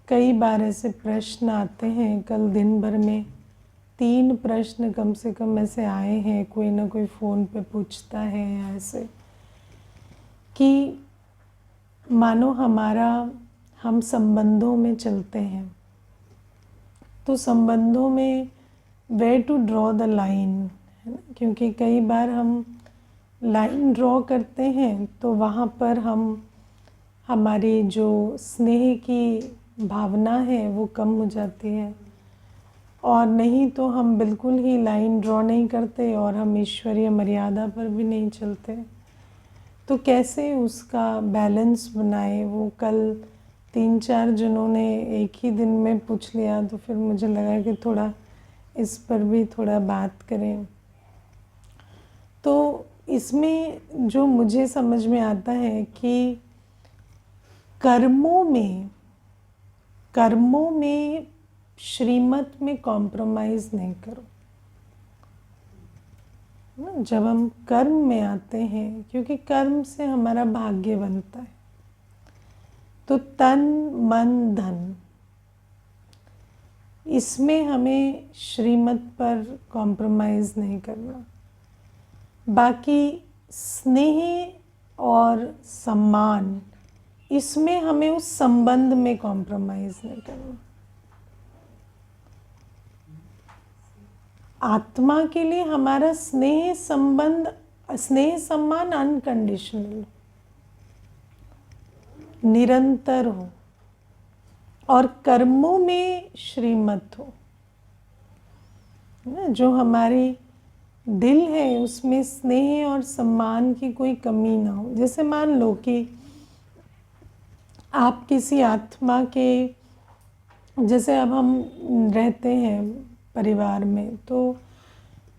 कई बार ऐसे प्रश्न आते हैं, कल दिन भर में 3 प्रश्न कम से कम ऐसे आए हैं, कोई ना कोई फ़ोन पे पूछता है ऐसे कि मानो हम संबंधों में चलते हैं तो संबंधों में where to draw the line, है ना। क्योंकि कई बार हम लाइन ड्रॉ करते हैं तो वहाँ पर हमारी जो स्नेह की भावना है वो कम हो जाती है, और नहीं तो हम बिल्कुल ही लाइन ड्रॉ नहीं करते और हम ईश्वरीय मर्यादा पर भी नहीं चलते। तो कैसे उसका बैलेंस बनाए, वो कल 3-4 जनों ने एक ही दिन में पूछ लिया, तो फिर मुझे लगा कि थोड़ा इस पर भी थोड़ा बात करें। तो इसमें जो मुझे समझ में आता है कि कर्मों में श्रीमत में कॉम्प्रोमाइज़ नहीं करो। जब हम कर्म में आते हैं, क्योंकि कर्म से हमारा भाग्य बनता है, तो तन मन धन इसमें हमें श्रीमत पर कॉम्प्रोमाइज़ नहीं करना। बाकी स्नेह और सम्मान इसमें हमें उस संबंध में कॉम्प्रोमाइज़ नहीं करना। आत्मा के लिए हमारा स्नेह सम्मान अनकंडीशनल, निरंतर हो, और कर्मों में श्रीमत हो। जो हमारी दिल है उसमें स्नेह और सम्मान की कोई कमी ना हो। जैसे मान लो कि आप किसी आत्मा के, जैसे अब हम रहते हैं परिवार में, तो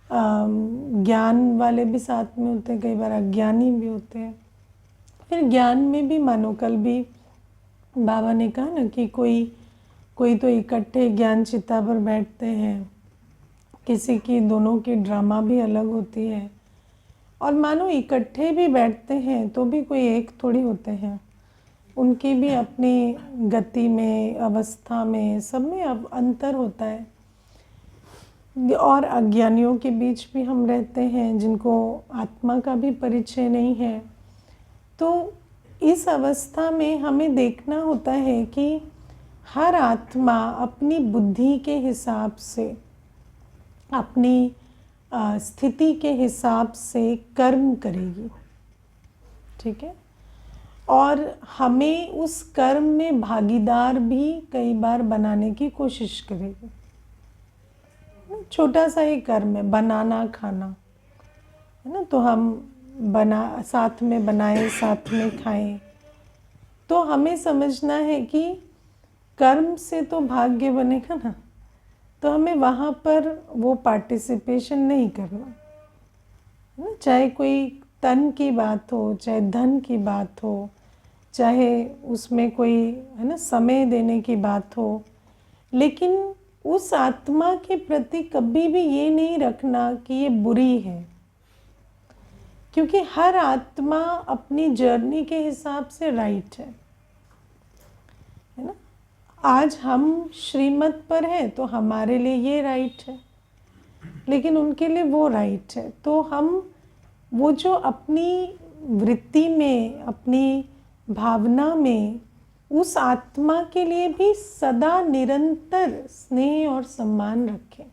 ज्ञान वाले भी साथ में होते हैं, कई बार अज्ञानी भी होते हैं। फिर ज्ञान में भी मानो कल भी बाबा ने कहा ना कि कोई तो इकट्ठे ज्ञान चिता पर बैठते हैं, किसी की दोनों की ड्रामा भी अलग होती है, और मानो इकट्ठे भी बैठते हैं तो भी कोई एक थोड़ी होते हैं, उनकी भी अपनी गति में, अवस्था में, सब में अब अंतर होता है। और अज्ञानियों के बीच भी हम रहते हैं जिनको आत्मा का भी परिचय नहीं है। तो इस अवस्था में हमें देखना होता है कि हर आत्मा अपनी बुद्धि के हिसाब से, अपनी स्थिति के हिसाब से कर्म करेगी, ठीक है। और हमें उस कर्म में भागीदार भी कई बार बनाने की कोशिश करेगी। छोटा सा ही कर्म है, बनाना खाना, है ना, तो हम साथ में बनाएं, साथ में खाएं। तो हमें समझना है कि कर्म से तो भाग्य बनेगा ना, तो हमें वहाँ पर वो पार्टिसिपेशन नहीं करना, चाहे कोई तन की बात हो, चाहे धन की बात हो, चाहे उसमें कोई, है ना, समय देने की बात हो। लेकिन उस आत्मा के प्रति कभी भी ये नहीं रखना कि ये बुरी है, क्योंकि हर आत्मा अपनी जर्नी के हिसाब से राइट है ना। आज हम श्रीमत पर हैं तो हमारे लिए ये राइट है, लेकिन उनके लिए वो राइट है। तो हम वो जो अपनी वृत्ति में, अपनी भावना में, उस आत्मा के लिए भी सदा निरंतर स्नेह और सम्मान रखें।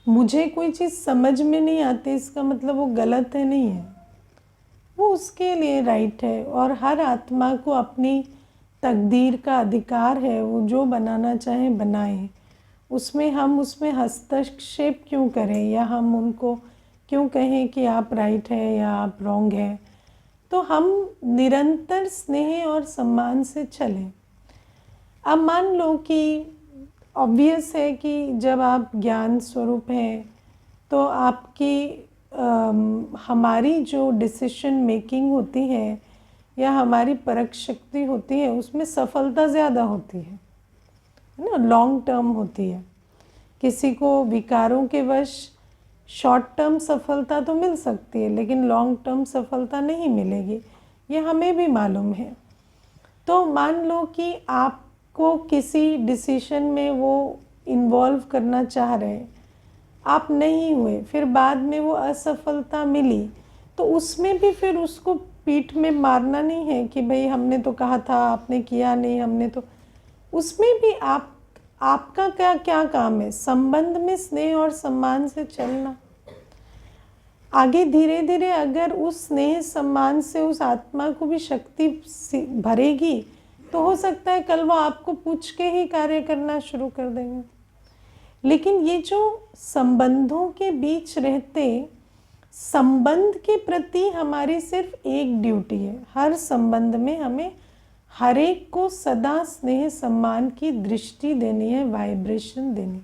मुझे कोई चीज़ समझ में नहीं आती इसका मतलब वो गलत है, नहीं है, वो उसके लिए राइट है। और हर आत्मा को अपनी तकदीर का अधिकार है, वो जो बनाना चाहे बनाए। हम उसमें हस्तक्षेप क्यों करें, या हम उनको क्यों कहें कि आप राइट है या आप रॉन्ग है। तो हम निरंतर स्नेह और सम्मान से चलें। अब मान लो कि ऑब्वियस है कि जब आप ज्ञान स्वरूप हैं तो आपकी हमारी जो डिसीजन मेकिंग होती है या हमारी परख शक्ति होती है, उसमें सफलता ज़्यादा होती है ना, लॉन्ग टर्म होती है। किसी को विकारों के वश शॉर्ट टर्म सफलता तो मिल सकती है, लेकिन लॉन्ग टर्म सफलता नहीं मिलेगी, ये हमें भी मालूम है। तो मान लो कि आप आपको किसी डिसीशन में वो इन्वॉल्व करना चाह रहे हैं, आप नहीं हुए, फिर बाद में वो असफलता मिली, तो उसमें भी फिर उसको पीठ में मारना नहीं है कि भाई हमने तो कहा था, आपने किया नहीं, हमने तो, उसमें भी आपका क्या क्या काम है? संबंध में स्नेह और सम्मान से चलना। आगे धीरे धीरे अगर उस स्नेह सम्मान से उस आत्मा को भी शक्ति भरेगी, तो हो सकता है कल वो आपको पूछ के ही कार्य करना शुरू कर देंगे। लेकिन ये जो संबंधों के बीच रहते, संबंध के प्रति हमारी सिर्फ एक ड्यूटी है, हर संबंध में हमें हर एक को सदा स्नेह सम्मान की दृष्टि देनी है, वाइब्रेशन देनी,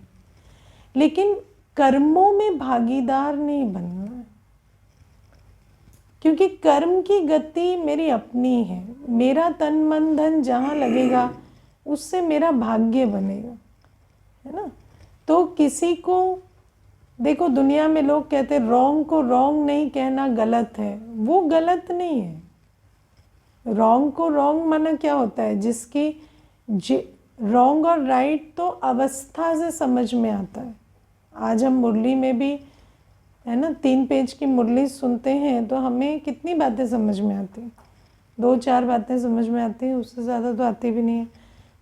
लेकिन कर्मों में भागीदार नहीं बनना है, क्योंकि कर्म की गति मेरी अपनी है। मेरा तन मन धन जहाँ लगेगा उससे मेरा भाग्य बनेगा, है ना। तो किसी को देखो, दुनिया में लोग कहते हैं रॉन्ग को रॉन्ग नहीं कहना गलत है, वो गलत नहीं है। रॉन्ग को रॉन्ग माना क्या होता है? जिसकी रॉन्ग और राइट तो अवस्था से समझ में आता है। आज हम मुरली में भी, है ना, 3 पेज की मुरली सुनते हैं तो हमें कितनी बातें समझ में आती, 2-4 बातें समझ में आती हैं, उससे ज़्यादा तो आती भी नहीं है।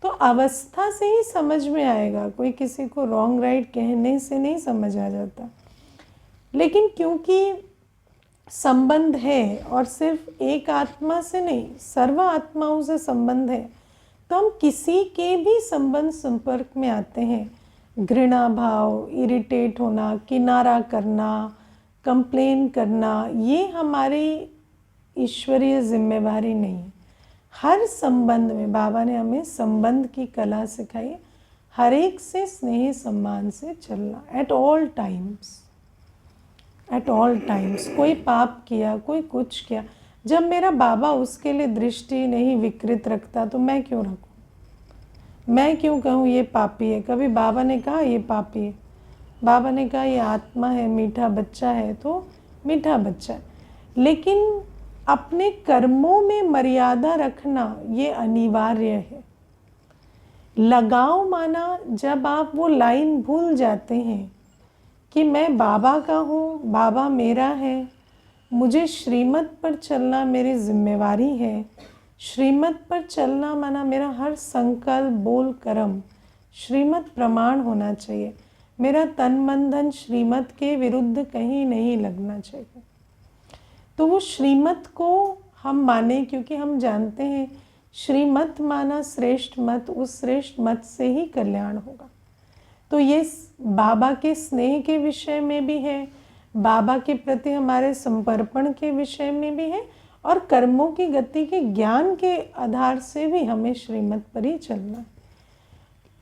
तो अवस्था से ही समझ में आएगा, कोई किसी को रॉन्ग राइट कहने से नहीं समझ आ जाता। लेकिन क्योंकि संबंध है और सिर्फ एक आत्मा से नहीं, सर्व आत्माओं से संबंध है, तो हम किसी के भी संबंध संपर्क में आते हैं, घृणा भाव, इरिटेट होना, किनारा करना, कंप्लेन करना, ये हमारी ईश्वरीय जिम्मेवारी नहीं। हर संबंध में बाबा ने हमें संबंध की कला सिखाई, हर एक से स्नेह सम्मान से चलना, at all times, at all times. कोई पाप किया, कोई कुछ किया, जब मेरा बाबा उसके लिए दृष्टि नहीं विकृत रखता तो मैं क्यों रखूं? मैं क्यों कहूँ ये पापी है? कभी बाबा ने कहा ये पापी है? बाबा ने कहा ये आत्मा है, मीठा बच्चा है तो मीठा बच्चा है। लेकिन अपने कर्मों में मर्यादा रखना ये अनिवार्य है। लगाव माना जब आप वो लाइन भूल जाते हैं कि मैं बाबा का हूँ, बाबा मेरा है, मुझे श्रीमत पर चलना मेरी जिम्मेवारी है। श्रीमत पर चलना माना मेरा हर संकल्प, बोल, कर्म श्रीमत प्रमाण होना चाहिए। मेरा तन मन धन श्रीमत के विरुद्ध कहीं नहीं लगना चाहिए। तो वो श्रीमत को हम माने, क्योंकि हम जानते हैं श्रीमत माना श्रेष्ठ मत, उस श्रेष्ठ मत से ही कल्याण होगा। तो ये बाबा के स्नेह के विषय में भी है, बाबा के प्रति हमारे समर्पण के विषय में भी है, और कर्मों की गति के ज्ञान के आधार से भी हमें श्रीमत पर ही चलना है।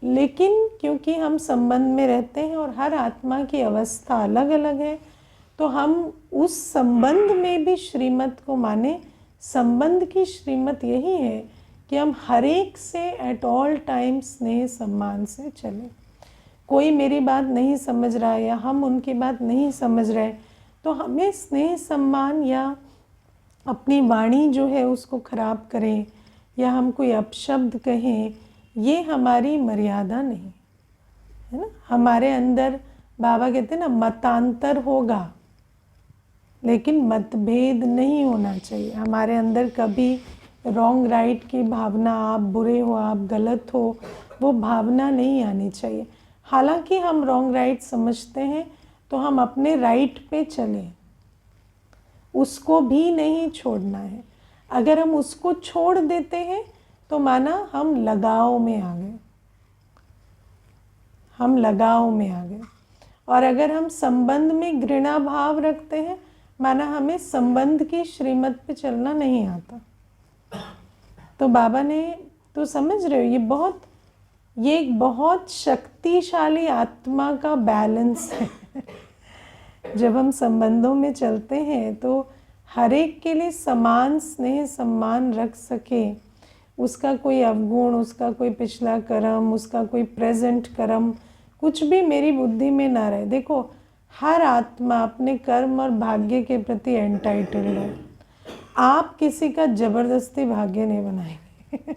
लेकिन क्योंकि हम संबंध में रहते हैं और हर आत्मा की अवस्था अलग अलग है, तो हम उस संबंध में भी श्रीमत को माने। संबंध की श्रीमत यही है कि हम हर एक से एट ऑल टाइम स्नेह सम्मान से चलें। कोई मेरी बात नहीं समझ रहा है या हम उनकी बात नहीं समझ रहे, तो हमें स्नेह सम्मान या अपनी वाणी जो है उसको खराब करें या हम कोई अपशब्द कहें, ये हमारी मर्यादा नहीं है ना। हमारे अंदर बाबा कहते हैं ना, मतांतर होगा लेकिन मतभेद नहीं होना चाहिए। हमारे अंदर कभी रॉन्ग राइट की भावना, आप बुरे हो, आप गलत हो, वो भावना नहीं आनी चाहिए। हालांकि हम रॉन्ग राइट समझते हैं तो हम अपने राइट पे चलें, उसको भी नहीं छोड़ना है। अगर हम उसको छोड़ देते हैं तो माना हम लगाव में आ गए, हम लगाव में आ गए। और अगर हम संबंध में घृणा भाव रखते हैं, माना हमें संबंध की श्रीमत पे चलना नहीं आता। तो बाबा ने, तो समझ रहे हो, ये एक बहुत शक्तिशाली आत्मा का बैलेंस है। जब हम संबंधों में चलते हैं तो हर एक के लिए समान स्नेह सम्मान रख सके, उसका कोई अवगुण, उसका कोई पिछला कर्म, उसका कोई प्रेजेंट कर्म, कुछ भी मेरी बुद्धि में ना रहे। देखो, हर आत्मा अपने कर्म और भाग्य के प्रति एंटाइटल्ड है। आप किसी का जबरदस्ती भाग्य नहीं बनाएंगे।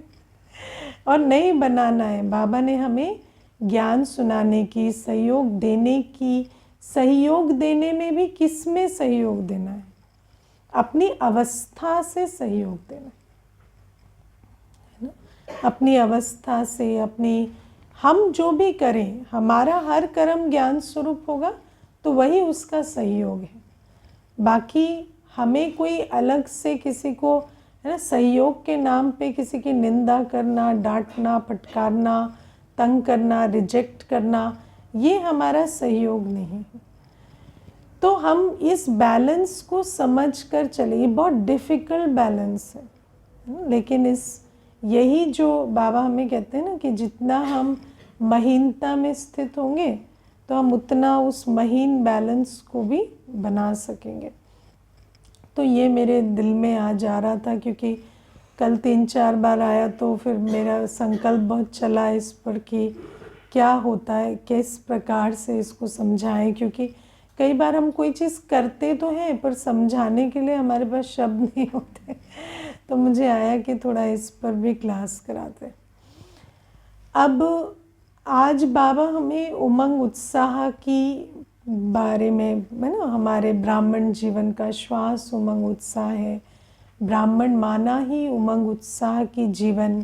और नहीं बनाना है। बाबा ने हमें ज्ञान सुनाने की, सहयोग देने की, सहयोग देने में भी किस में सहयोग देना है? अपनी अवस्था से सहयोग देना है ना, अपनी अवस्था से, अपनी, हम जो भी करें, हमारा हर कर्म ज्ञान स्वरूप होगा तो वही उसका सहयोग है। बाकी हमें कोई अलग से किसी को, है ना, सहयोग के नाम पे किसी की निंदा करना, डांटना, फटकारना, तंग करना, रिजेक्ट करना, ये हमारा सहयोग नहीं है। तो हम इस बैलेंस को समझ कर चले। ये बहुत डिफ़िकल्ट बैलेंस है, लेकिन यही जो बाबा हमें कहते हैं ना कि जितना हम महीनता में स्थित होंगे तो हम उतना उस महीन बैलेंस को भी बना सकेंगे। तो ये मेरे दिल में आज आ रहा था, क्योंकि कल 3-4 बार आया तो फिर मेरा संकल्प बहुत चला इस पर कि क्या होता है, किस प्रकार से इसको समझाएं। क्योंकि कई बार हम कोई चीज़ करते तो हैं पर समझाने के लिए हमारे पास शब्द नहीं होते। तो मुझे आया कि थोड़ा इस पर भी क्लास कराते। अब आज बाबा हमें उमंग उत्साह की बारे में, है ना, हमारे ब्राह्मण जीवन का श्वास उमंग उत्साह है, ब्राह्मण माना ही उमंग उत्साह की जीवन।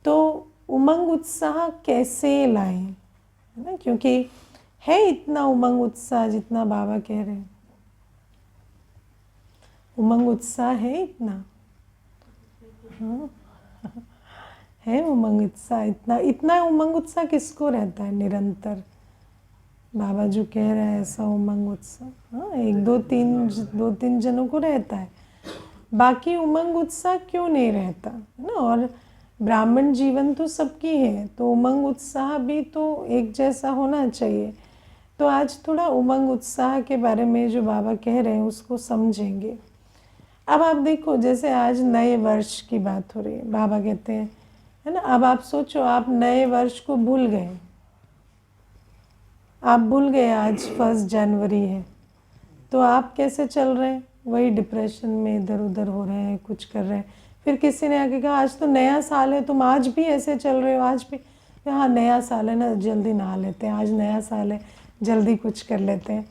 तो उमंग उत्साह कैसे लाएं, है ना, क्योंकि है इतना उमंग उत्साह जितना बाबा कह रहे हैं। उमंग उत्साह है इतना, हाँ है उमंग उत्साह इतना। इतना उमंग उत्साह किसको रहता है निरंतर? बाबा जो कह रहे हैं ऐसा उमंग उत्साह, हाँ, 1-2-3 जनों को रहता है। बाकी उमंग उत्साह क्यों नहीं रहता, है ना? और ब्राह्मण जीवन तो सबकी है, तो उमंग उत्साह भी तो एक जैसा होना चाहिए। तो आज थोड़ा उमंग उत्साह के बारे में जो बाबा कह रहे हैं उसको समझेंगे। अब आप देखो, जैसे आज नए वर्ष की बात हो रही है, बाबा कहते हैं, है ना, अब आप सोचो, आप नए वर्ष को भूल गए, आप भूल गए आज 1 जनवरी है, तो आप कैसे चल रहे हैं? वही डिप्रेशन में इधर उधर हो रहे हैं, कुछ कर रहे हैं। फिर किसी ने आके कहा आज तो नया साल है, तुम आज भी ऐसे चल रहे हो, आज भी, हाँ नया साल है ना, जल्दी नहा लेते हैं, आज नया साल है, जल्दी कुछ कर लेते हैं।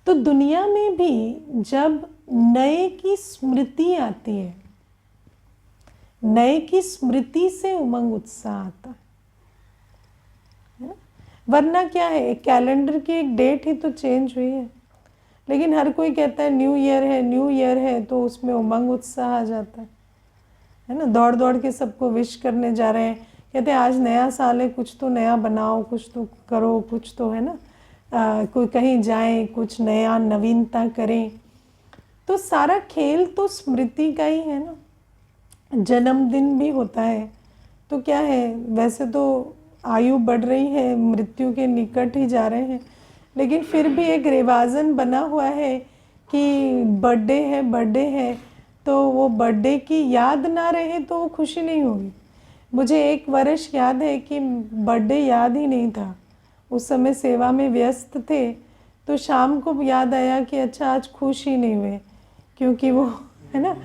तो दुनिया में भी जब नए की स्मृति आती है, नए की स्मृति से उमंग उत्साह आता है ना? वरना क्या है, कैलेंडर की एक डेट ही तो चेंज हुई है, लेकिन हर कोई कहता है न्यू ईयर है, न्यू ईयर है, तो उसमें उमंग उत्साह आ जाता है ना? दौड़ दौड़ के सबको विश करने जा रहे हैं, कहते हैं आज नया साल है, कुछ तो नया बनाओ, कुछ तो करो, कुछ तो, है ना, कोई कहीं जाएं, कुछ नया नवीनता करें। तो सारा खेल तो स्मृति का ही है ना। जन्मदिन भी होता है तो क्या है, वैसे तो आयु बढ़ रही है, मृत्यु के निकट ही जा रहे हैं, लेकिन फिर भी एक रिवाजन बना हुआ है कि बर्थडे है, तो वो बर्थडे की याद ना रहे तो वो खुशी नहीं होगी। मुझे 1 वर्ष याद है कि बर्थडे याद ही नहीं था, उस समय सेवा में व्यस्त थे, तो शाम को याद आया कि अच्छा आज खुश ही नहीं हुए, क्योंकि वो, है ना,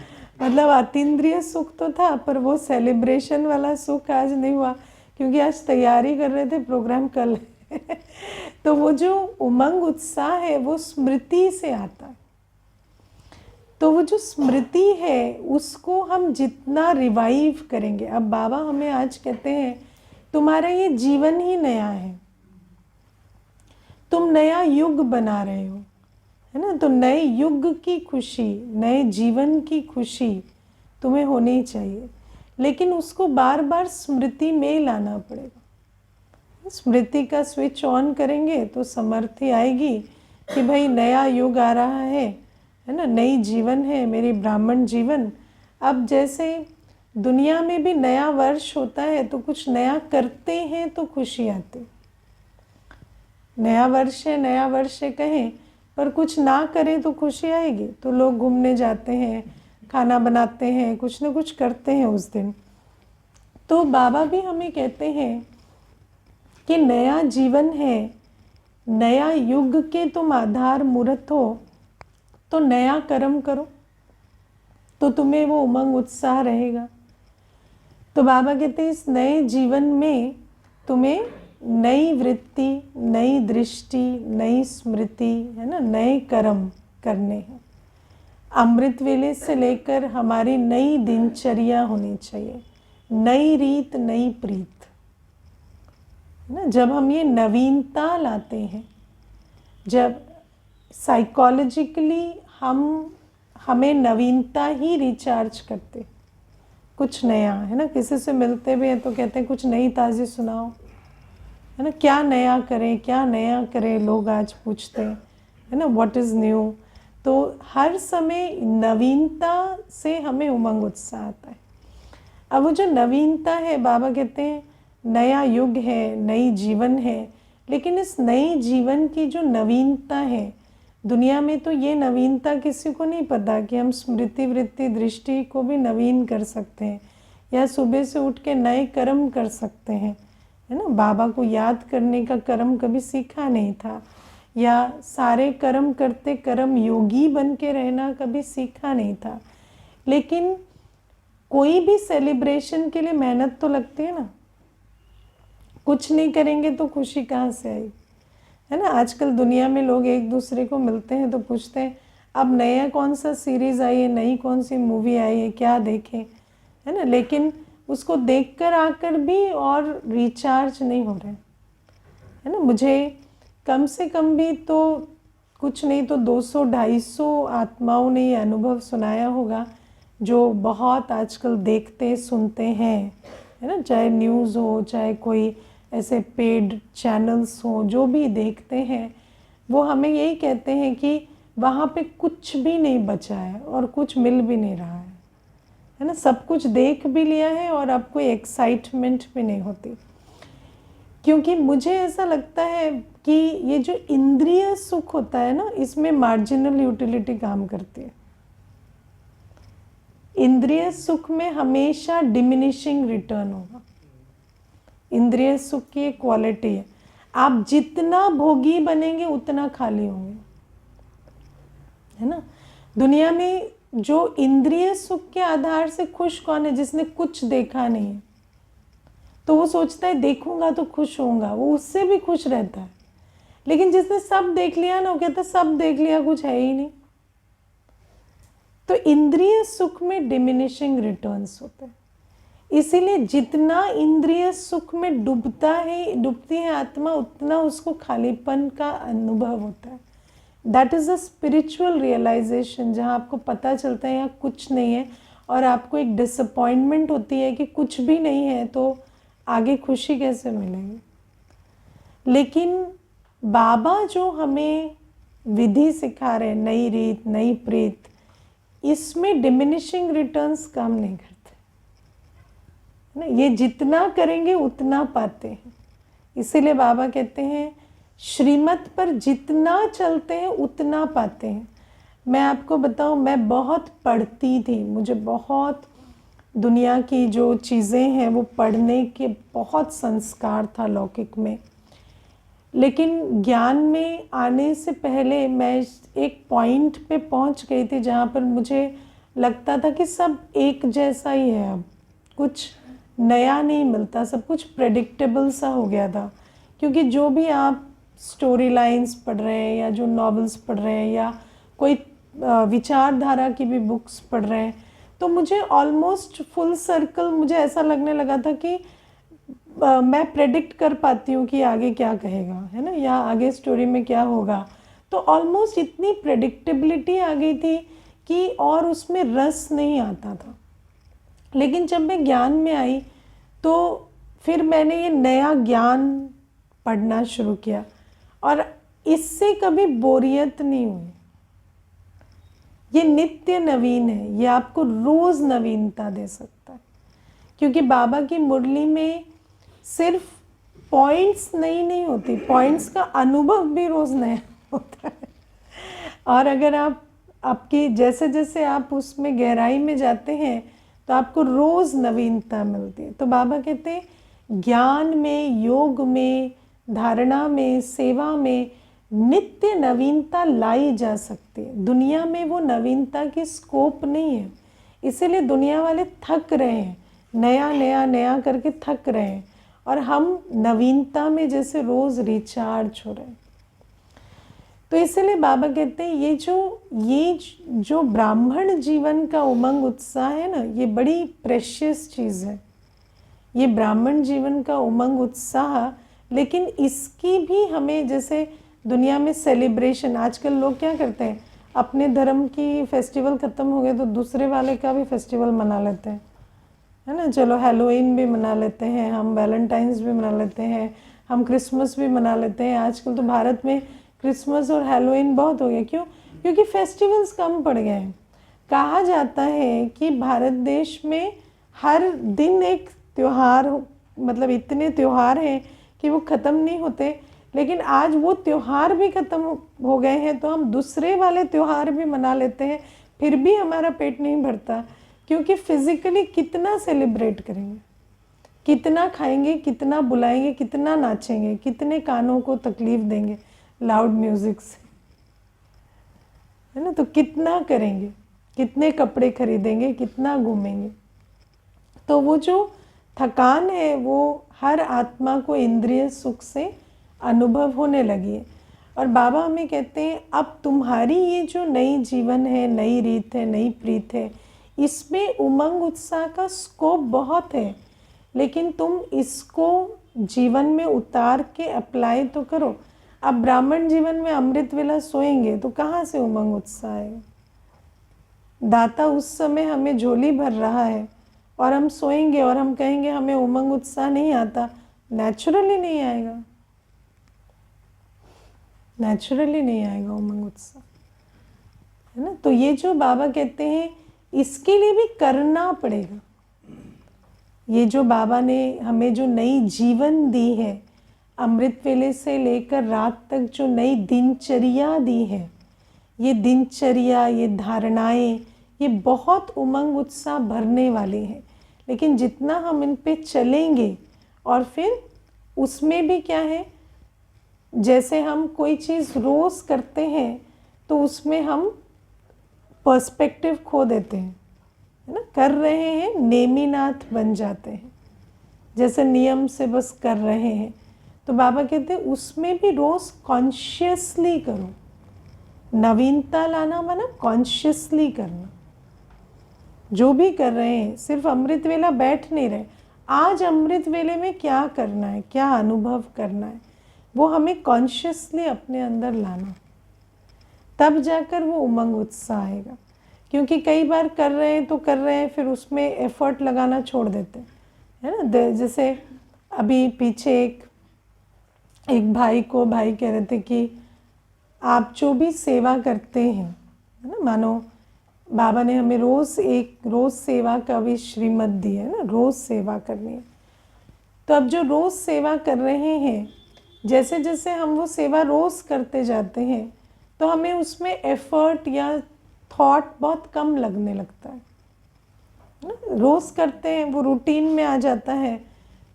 मतलब अतीन्द्रिय सुख तो था पर वो सेलिब्रेशन वाला सुख आज नहीं हुआ, क्योंकि आज तैयारी कर रहे थे, प्रोग्राम कल है। तो वो जो उमंग उत्साह है वो स्मृति से आता है। तो वो जो स्मृति है उसको हम जितना रिवाइव करेंगे, अब बाबा हमें आज कहते हैं तुम्हारा ये जीवन ही नया है, तुम नया युग बना रहे हो, है ना, तो नए युग की खुशी, नए जीवन की खुशी तुम्हें होनी चाहिए, लेकिन उसको बार बार स्मृति में लाना पड़ेगा। स्मृति का स्विच ऑन करेंगे तो समर्थी आएगी कि भाई नया युग आ रहा है ना, नई जीवन है मेरी ब्राह्मण जीवन। अब जैसे दुनिया में भी नया वर्ष होता है तो कुछ नया करते हैं तो खुशी आती, नया वर्ष है कहें, पर कुछ ना करें तो खुशी आएगी। तो लोग घूमने जाते हैं, खाना बनाते हैं, कुछ ना कुछ करते हैं उस दिन। तो बाबा भी हमें कहते हैं कि नया जीवन है, नया युग के तुम आधार मूर्त हो, तो नया कर्म करो तो तुम्हें वो उमंग उत्साह रहेगा। तो बाबा कहते हैं इस नए जीवन में तुम्हें नई वृत्ति, नई दृष्टि, नई स्मृति, है ना, नए कर्म करने हैं। अमृत वेले से लेकर हमारी नई दिनचर्या होनी चाहिए, नई रीत, नई प्रीत, है ना। जब हम ये नवीनता लाते हैं, जब साइकोलॉजिकली हमें नवीनता ही रिचार्ज करते, कुछ नया, है ना। किसी से मिलते भी हैं तो कहते हैं कुछ नई ताज़ी सुनाओ, है ना, क्या नया करें, क्या नया करें, लोग आज पूछते हैं, है ना, व्हाट इज़ न्यू। तो हर समय नवीनता से हमें उमंग उत्साह आता है। अब वो जो नवीनता है, बाबा कहते हैं नया युग है, नई जीवन है, लेकिन इस नई जीवन की जो नवीनता है, दुनिया में तो ये नवीनता किसी को नहीं पता कि हम स्मृति, वृत्ति, दृष्टि को भी नवीन कर सकते हैं, या सुबह से उठ के नए कर्म कर सकते हैं, है ना। बाबा को याद करने का कर्म कभी सीखा नहीं था, या सारे कर्म करते कर्म योगी बन के रहना कभी सीखा नहीं था। लेकिन कोई भी सेलिब्रेशन के लिए मेहनत तो लगती है ना, कुछ नहीं करेंगे तो खुशी कहाँ से आई, है ना। आजकल दुनिया में लोग एक दूसरे को मिलते हैं तो पूछते हैं अब नया कौन सा सीरीज़ आई है, नई कौन सी मूवी आई है, क्या देखें, है ना। लेकिन उसको देखकर आकर भी और रिचार्ज नहीं हो रहे, है ना। मुझे कम से कम भी तो कुछ नहीं तो 200-250 आत्माओं ने ये अनुभव सुनाया होगा, जो बहुत आजकल देखते सुनते हैं, है ना। चाहे न्यूज़ हो, चाहे कोई ऐसे पेड चैनल्स हो, जो भी देखते हैं वो हमें यही कहते हैं कि वहाँ पे कुछ भी नहीं बचा है और कुछ मिल भी नहीं रहा है ना। सब कुछ देख भी लिया है और अब कोई एक्साइटमेंट भी नहीं होती। क्योंकि मुझे ऐसा लगता है कि ये जो इंद्रिय सुख होता है ना, इसमें मार्जिनल यूटिलिटी काम करती है। इंद्रिय सुख में हमेशा डिमिनिशिंग रिटर्न होगा। इंद्रिय सुख की एक क्वालिटी है, आप जितना भोगी बनेंगे उतना खाली होंगे, है ना। दुनिया में जो इंद्रिय सुख के आधार से खुश कौन है? जिसने कुछ देखा नहीं है, तो वो सोचता है देखूंगा तो खुश होऊंगा, वो उससे भी खुश रहता है। लेकिन जिसने सब देख लिया ना, वो कहता है सब देख लिया, कुछ है ही नहीं। तो इंद्रिय सुख में डिमिनिशिंग रिटर्न्स होते हैं। इसीलिए जितना इंद्रिय सुख में डूबती है आत्मा, उतना उसको खालीपन का अनुभव होता है। That is a spiritual realization, जहाँ आपको पता चलता है यहाँ कुछ नहीं है, और आपको एक डिसअपॉइंटमेंट होती है कि कुछ भी नहीं है, तो आगे खुशी कैसे मिलेगी। लेकिन बाबा जो हमें विधि सिखा रहे हैं, नई रीत, नई प्रीत, इसमें डिमिनिशिंग रिटर्न्स काम नहीं करते ना। ये जितना करेंगे उतना पाते हैं। इसीलिए बाबा कहते हैं श्रीमत पर जितना चलते हैं उतना पाते हैं। मैं आपको बताऊं, मैं बहुत पढ़ती थी, मुझे बहुत दुनिया की जो चीज़ें हैं वो पढ़ने के बहुत संस्कार था लौकिक में। लेकिन ज्ञान में आने से पहले मैं एक पॉइंट पे पहुंच गई थी जहाँ पर मुझे लगता था कि सब एक जैसा ही है, अब कुछ नया नहीं मिलता, सब कुछ प्रेडिक्टेबल सा हो गया था। क्योंकि जो भी आप स्टोरी लाइन्स पढ़ रहे हैं, या जो नॉवेल्स पढ़ रहे हैं, या कोई विचारधारा की भी बुक्स पढ़ रहे हैं, तो मुझे ऑलमोस्ट फुल सर्कल मुझे ऐसा लगने लगा था कि मैं प्रेडिक्ट कर पाती हूँ कि आगे क्या कहेगा, है ना, या आगे स्टोरी में क्या होगा। तो ऑलमोस्ट इतनी प्रेडिक्टेबिलिटी आ गई थी कि और उसमें रस नहीं आता था। लेकिन जब मैं ज्ञान में आई तो फिर मैंने ये नया ज्ञान पढ़ना शुरू किया, और इससे कभी बोरियत नहीं हुई। ये नित्य नवीन है, ये आपको रोज़ नवीनता दे सकता है। क्योंकि बाबा की मुरली में सिर्फ पॉइंट्स नई नहीं होती, पॉइंट्स का अनुभव भी रोज़ नया होता है। और अगर आपकी जैसे जैसे आप उसमें गहराई में जाते हैं तो आपको रोज़ नवीनता मिलती है। तो बाबा कहते हैं ज्ञान में, योग में, धारणा में, सेवा में नित्य नवीनता लाई जा सकती है। दुनिया में वो नवीनता की स्कोप नहीं है, इसीलिए दुनिया वाले थक रहे हैं। नया नया नया करके थक रहे हैं, और हम नवीनता में जैसे रोज़ रिचार्ज हो रहे हैं। तो इसलिए बाबा कहते हैं ये जो ब्राह्मण जीवन का उमंग उत्साह है ना, ये बड़ी प्रेशियस चीज़ है, ये ब्राह्मण जीवन का उमंग उत्साह। लेकिन इसकी भी हमें, जैसे दुनिया में सेलिब्रेशन, आजकल लोग क्या करते हैं, अपने धर्म की फेस्टिवल ख़त्म हो गए तो दूसरे वाले का भी फेस्टिवल मना लेते हैं, है ना। चलो हैलोवीन भी मना लेते हैं हम, वैलेंटाइंस भी मना लेते हैं हम, क्रिसमस भी मना लेते हैं। आजकल तो भारत में क्रिसमस और हैलोवीन बहुत हो गया। क्यों? क्योंकि फेस्टिवल्स कम पड़ गए हैं। कहा जाता है कि भारत देश में हर दिन एक त्यौहार, मतलब इतने त्यौहार हैं कि वो ख़त्म नहीं होते। लेकिन आज वो त्यौहार भी ख़त्म हो गए हैं तो हम दूसरे वाले त्यौहार भी मना लेते हैं, फिर भी हमारा पेट नहीं भरता। क्योंकि फिज़िकली कितना सेलिब्रेट करेंगे, कितना खाएंगे, कितना बुलाएंगे, कितना नाचेंगे, कितने कानों को तकलीफ़ देंगे लाउड म्यूज़िक से, है ना। तो कितना करेंगे, कितने कपड़े खरीदेंगे, कितना घूमेंगे। तो वो जो थकान है वो हर आत्मा को इंद्रिय सुख से अनुभव होने लगी है। और बाबा हमें कहते हैं अब तुम्हारी ये जो नई जीवन है, नई रीत है, नई प्रीत है, इसमें उमंग उत्साह का स्कोप बहुत है, लेकिन तुम इसको जीवन में उतार के अप्लाई तो करो। अब ब्राह्मण जीवन में अमृत वेला सोएंगे तो कहाँ से उमंग उत्साह आएगा? दाता उस समय हमें झोली भर रहा है और हम सोएंगे और हम कहेंगे हमें उमंग उत्साह नहीं आता, नेचुरली नहीं आएगा, नेचुरली नहीं आएगा उमंग उत्साह, है ना। तो ये जो बाबा कहते हैं इसके लिए भी करना पड़ेगा। ये जो बाबा ने हमें जो नई जीवन दी है, अमृत वेले से लेकर रात तक जो नई दिनचर्या दी है, ये दिनचर्या, ये धारणाएं, ये बहुत उमंग उत्साह भरने वाली हैं। लेकिन जितना हम इन पे चलेंगे, और फिर उसमें भी क्या है, जैसे हम कोई चीज़ रोज़ करते हैं तो उसमें हम पर्सपेक्टिव खो देते हैं, है ना। कर रहे हैं, नेमीनाथ बन जाते हैं, जैसे नियम से बस कर रहे हैं। तो बाबा कहते हैं उसमें भी रोज़ कॉन्शियसली करो। नवीनता लाना माना कॉन्शियसली करना। जो भी कर रहे हैं, सिर्फ अमृत वेला बैठ नहीं रहे, आज अमृत वेले में क्या करना है, क्या अनुभव करना है, वो हमें कॉन्शियसली अपने अंदर लाना, तब जाकर वो उमंग उत्साह आएगा। क्योंकि कई बार कर रहे हैं तो कर रहे हैं, फिर उसमें एफर्ट लगाना छोड़ देते हैं, है ना। जैसे अभी पीछे एक भाई कह रहे थे कि आप जो भी सेवा करते हैं, है ना, मानो बाबा ने हमें रोज़ सेवा का भी श्रीमत दी है ना, रोज़ सेवा करनी है। तो अब जो रोज़ सेवा कर रहे हैं, जैसे जैसे हम वो सेवा रोज़ करते जाते हैं तो हमें उसमें एफर्ट या थॉट बहुत कम लगने लगता है ना। रोज़ करते हैं, वो रूटीन में आ जाता है,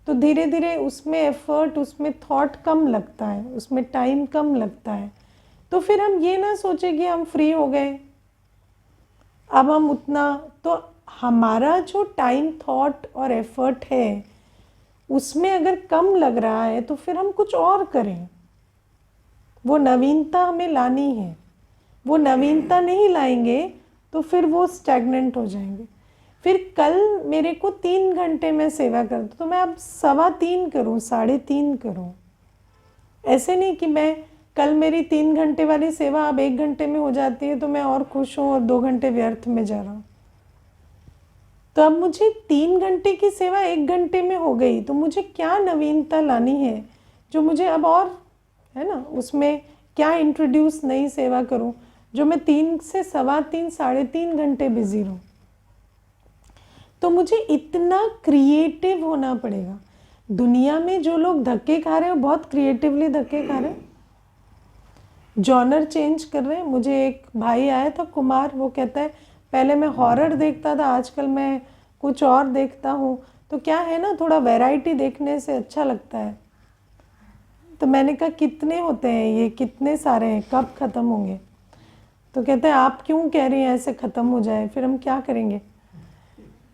तो धीरे धीरे उसमें एफर्ट, उसमें थॉट कम लगता है, उसमें टाइम कम लगता है। तो फिर हम ये ना सोचें कि हम फ्री हो गए, अब हम उतना, तो हमारा जो टाइम, थॉट और एफर्ट है उसमें अगर कम लग रहा है तो फिर हम कुछ और करें। वो नवीनता हमें लानी है, वो नवीनता नहीं लाएंगे तो फिर वो स्टैग्नेंट हो जाएंगे। फिर कल मेरे को 3 घंटे में सेवा कर दो तो मैं अब 3.25 करूँ, 3.5 करूँ। ऐसे नहीं कि मैं कल मेरी 3 घंटे वाली सेवा अब 1 घंटे में हो जाती है तो मैं और खुश हूँ और 2 घंटे व्यर्थ में जा रहा हूँ। तो अब मुझे 3 घंटे की सेवा 1 घंटे में हो गई, तो मुझे क्या नवीनता लानी है जो मुझे अब और, है ना, उसमें क्या इंट्रोड्यूस नई सेवा करूं जो मैं 3 से 3.25, 3.5 घंटे बिजी रहूं। तो मुझे इतना क्रिएटिव होना पड़ेगा। दुनिया में जो लोग धक्के खा रहे हैं बहुत क्रिएटिवली धक्के खा रहे हैं, जॉनर चेंज कर रहे हैं। मुझे एक भाई आया था कुमार, वो कहता है पहले मैं हॉरर देखता था, आजकल मैं कुछ और देखता हूँ। तो क्या है ना, थोड़ा वैरायटी देखने से अच्छा लगता है। तो मैंने कहा कितने होते हैं ये, कितने सारे हैं, कब ख़त्म होंगे? तो कहते हैं आप क्यों कह रही हैं ऐसे ख़त्म हो जाए, फिर हम क्या करेंगे,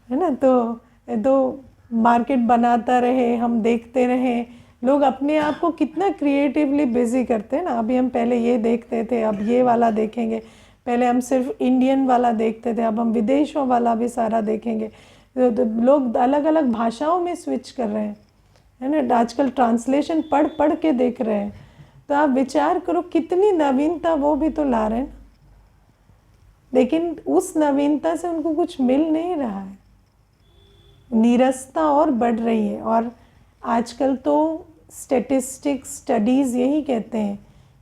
है ना। तो तो मार्केट बनाता रहे, हम देखते रहे। लोग अपने आप को कितना क्रिएटिवली बिजी करते हैं ना। अभी हम पहले ये देखते थे, अब ये वाला देखेंगे। पहले हम सिर्फ इंडियन वाला देखते थे, अब हम विदेशों वाला भी सारा देखेंगे। तो लोग अलग अलग भाषाओं में स्विच कर रहे हैं, है ना। आजकल ट्रांसलेशन पढ़ पढ़ के देख रहे हैं। तो आप विचार करो कितनी नवीनता वो भी तो ला रहे हैं, लेकिन उस नवीनता से उनको कुछ मिल नहीं रहा है। नीरसता और बढ़ रही है। और आजकल तो स्टैटिस्टिक्स, स्टडीज़ यही कहते हैं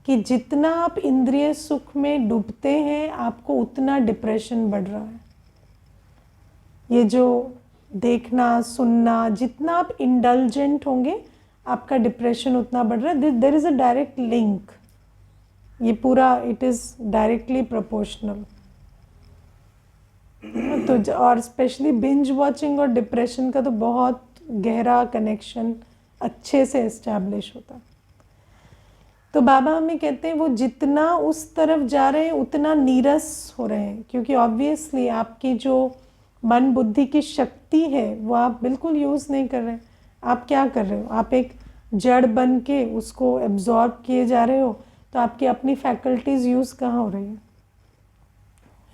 कि जितना आप इंद्रिय सुख में डूबते हैं, आपको उतना डिप्रेशन बढ़ रहा है। ये जो देखना सुनना, जितना आप इंडल्जेंट होंगे, आपका डिप्रेशन उतना बढ़ रहा है। There is a direct link. ये पूरा इट इज़ डायरेक्टली प्रोपोर्शनल। तो और स्पेशली बिंज वॉचिंग और डिप्रेशन का तो बहुत गहरा कनेक्शन अच्छे से इस्टेब्लिश होता है। तो बाबा हमें कहते हैं वो जितना उस तरफ जा रहे हैं उतना नीरस हो रहे हैं, क्योंकि ऑब्वियसली आपकी जो मन बुद्धि की शक्ति है वो आप बिल्कुल यूज़ नहीं कर रहे हैं। आप क्या कर रहे हो? आप एक जड़ बन के उसको एब्जॉर्ब किए जा रहे हो, तो आपकी अपनी फैकल्टीज़ यूज़ कहाँ हो रही है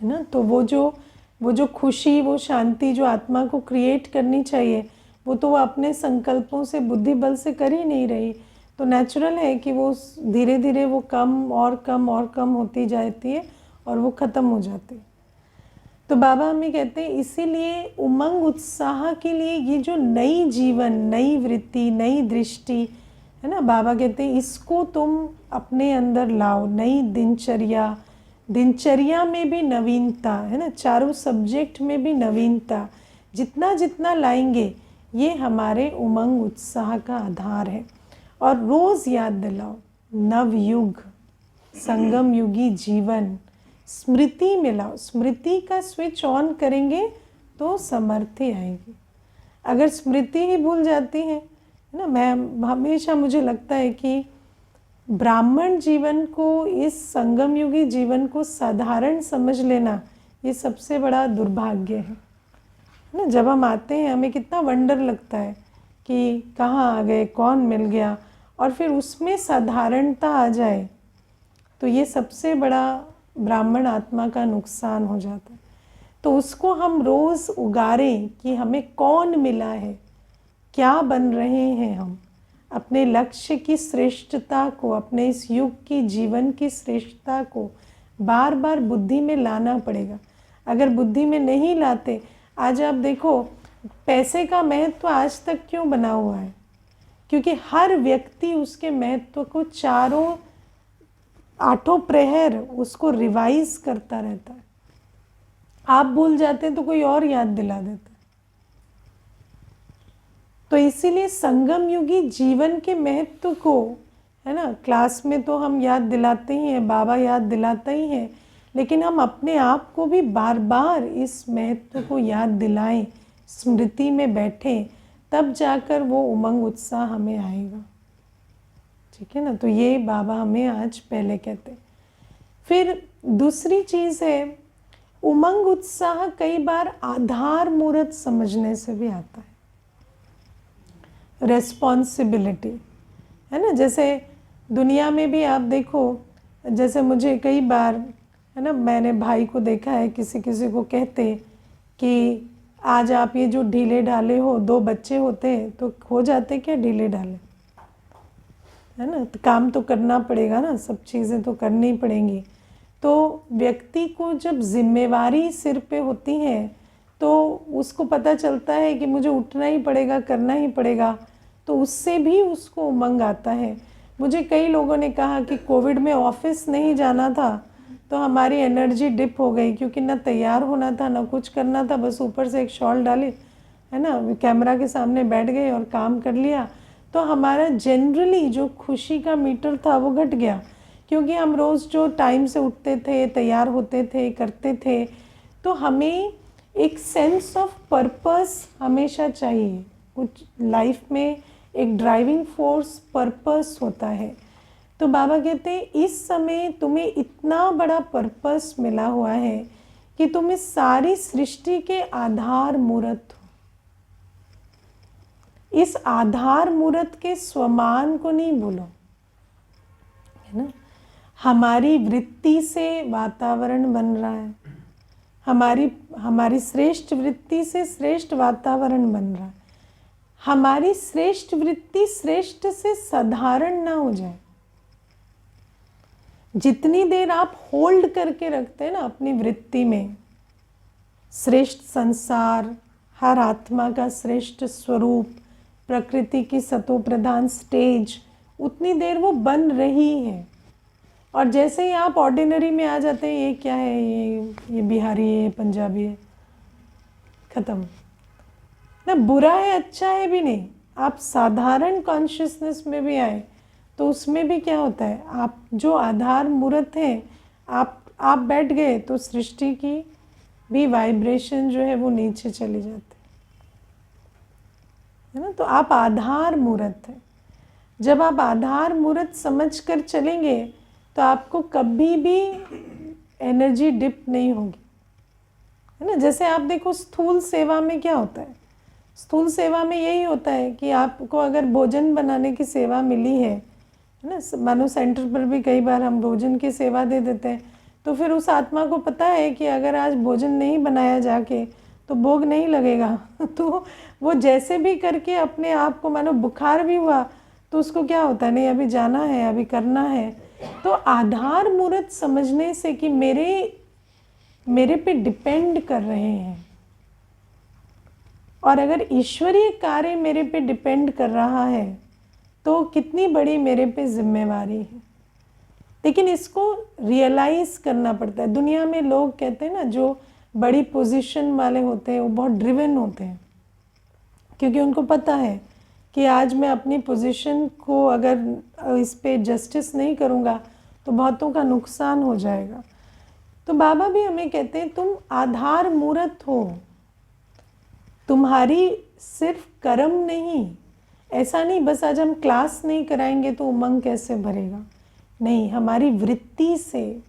ना। तो वो जो खुशी, वो शांति जो आत्मा को क्रिएट करनी चाहिए, वो तो वो अपने संकल्पों से, बुद्धि बल से कर ही नहीं रही। तो नेचुरल है कि वो धीरे धीरे वो कम और कम और कम होती जाती है और वो ख़त्म हो जाती है। तो बाबा हमें कहते हैं इसीलिए उमंग उत्साह के लिए ये जो नई जीवन, नई वृत्ति, नई दृष्टि है ना, बाबा कहते हैं इसको तुम अपने अंदर लाओ। नई दिनचर्या, दिनचर्या में भी नवीनता है ना, चारों सब्जेक्ट में भी नवीनता जितना जितना लाएंगे, ये हमारे उमंग उत्साह का आधार है। और रोज़ याद दिलाओ, नवयुग, संगम युगी जीवन, स्मृति में लाओ। स्मृति का स्विच ऑन करेंगे तो समर्थी आएगी। अगर स्मृति ही भूल जाती है ना, मैं हमेशा, मुझे लगता है कि ब्राह्मण जीवन को, इस संगम युगी जीवन को साधारण समझ लेना, ये सबसे बड़ा दुर्भाग्य है ना। जब हम आते हैं हमें कितना वंडर लगता है कि कहाँ आ गए, कौन मिल गया, और फिर उसमें साधारणता आ जाए तो ये सबसे बड़ा ब्राह्मण आत्मा का नुकसान हो जाता है। तो उसको हम रोज़ उगारें कि हमें कौन मिला है, क्या बन रहे हैं हम, अपने लक्ष्य की श्रेष्ठता को, अपने इस युग की जीवन की श्रेष्ठता को बार बार बुद्धि में लाना पड़ेगा। अगर बुद्धि में नहीं लाते, आज आप देखो पैसे का महत्व आज तक क्यों बना हुआ है, क्योंकि हर व्यक्ति उसके महत्व को आठों प्रहर उसको रिवाइज करता रहता है। आप भूल जाते हैं तो कोई और याद दिला देता है। तो इसीलिए संगम युगी जीवन के महत्व को, है ना, क्लास में तो हम याद दिलाते ही हैं, बाबा याद दिलाता ही है, लेकिन हम अपने आप को भी बार बार इस महत्व को याद दिलाएं, स्मृति में बैठें, तब जाकर वो उमंग उत्साह हमें आएगा। ठीक है ना। तो ये बाबा हमें आज पहले कहते हैं। फिर दूसरी चीज़ है, उमंग उत्साह कई बार आधार मूर्त समझने से भी आता है। रेस्पॉन्सिबिलिटी, है ना। जैसे दुनिया में भी आप देखो, जैसे मुझे कई बार, है ना, मैंने भाई को देखा है किसी किसी को कहते कि आज आप ये जो ढीले ढाले हो, 2 बच्चे होते तो हो जाते क्या ढीले ढाले, है ना। तो काम तो करना पड़ेगा ना, सब चीज़ें तो करनी पड़ेंगी। तो व्यक्ति को जब जिम्मेवारी सिर पे होती है तो उसको पता चलता है कि मुझे उठना ही पड़ेगा, करना ही पड़ेगा, तो उससे भी उसको उमंग आता है। मुझे कई लोगों ने कहा कि कोविड में ऑफिस नहीं जाना था तो हमारी एनर्जी डिप हो गई, क्योंकि ना तैयार होना था ना कुछ करना था, बस ऊपर से एक शॉल डाली, है ना, कैमरा के सामने बैठ गए और काम कर लिया। तो हमारा जनरली जो खुशी का मीटर था वो घट गया, क्योंकि हम रोज़ जो टाइम से उठते थे, तैयार होते थे, करते थे, तो हमें एक सेंस ऑफ पर्पस हमेशा चाहिए। कुछ लाइफ में एक ड्राइविंग फोर्स पर्पस होता है। तो बाबा कहते हैं इस समय तुम्हें इतना बड़ा पर्पस मिला हुआ है कि तुम इस सारी सृष्टि के आधार मूर्त हो। इस आधार मूर्त के स्वमान को नहीं भूलो, है ना। हमारी वृत्ति से वातावरण बन रहा है, हमारी श्रेष्ठ वृत्ति से श्रेष्ठ वातावरण बन रहा है। हमारी श्रेष्ठ वृत्ति श्रेष्ठ से साधारण ना हो जाए। जितनी देर आप होल्ड करके रखते हैं ना अपनी वृत्ति में श्रेष्ठ संसार, हर आत्मा का श्रेष्ठ स्वरूप, प्रकृति की सतोप्रधान स्टेज, उतनी देर वो बन रही है। और जैसे ही आप ऑर्डिनरी में आ जाते हैं, ये क्या है, ये बिहारी है, पंजाबी है, ख़त्म ना। बुरा है अच्छा है भी नहीं, आप साधारण कॉन्शियसनेस में भी आए तो उसमें भी क्या होता है, आप जो आधार मूर्त हैं, आप बैठ गए तो सृष्टि की भी वाइब्रेशन जो है वो नीचे चली जाती है ना। तो आप आधार मूर्त है। जब आप आधार मूर्त समझ कर चलेंगे तो आपको कभी भी एनर्जी डिप नहीं होगी, है ना। जैसे आप देखो स्थूल सेवा में क्या होता है, स्थूल सेवा में यही होता है कि आपको अगर भोजन बनाने की सेवा मिली है ना, मानो सेंटर पर भी कई बार हम भोजन की सेवा दे देते हैं, तो फिर उस आत्मा को पता है कि अगर आज भोजन नहीं बनाया जाके तो भोग नहीं लगेगा तो वो जैसे भी करके अपने आप को, मानो बुखार भी हुआ तो उसको क्या होता है, नहीं अभी जाना है, अभी करना है। तो आधार मूर्त समझने से कि मेरे पे डिपेंड कर रहे हैं, और अगर ईश्वरीय कार्य मेरे पे डिपेंड कर रहा है तो कितनी बड़ी मेरे पे जिम्मेवारी है। लेकिन इसको रियलाइज़ करना पड़ता है। दुनिया में लोग कहते हैं ना, जो बड़ी पोजीशन वाले होते हैं वो बहुत ड्रिवन होते हैं, क्योंकि उनको पता है कि आज मैं अपनी पोजीशन को अगर इस पे जस्टिस नहीं करूँगा तो बहुतों का नुकसान हो जाएगा। तो बाबा भी हमें कहते हैं तुम आधार मूर्त हो, तुम्हारी सिर्फ कर्म नहीं, ऐसा नहीं बस आज हम क्लास नहीं कराएंगे तो उमंग कैसे भरेगा, नहीं, हमारी वृत्ति से,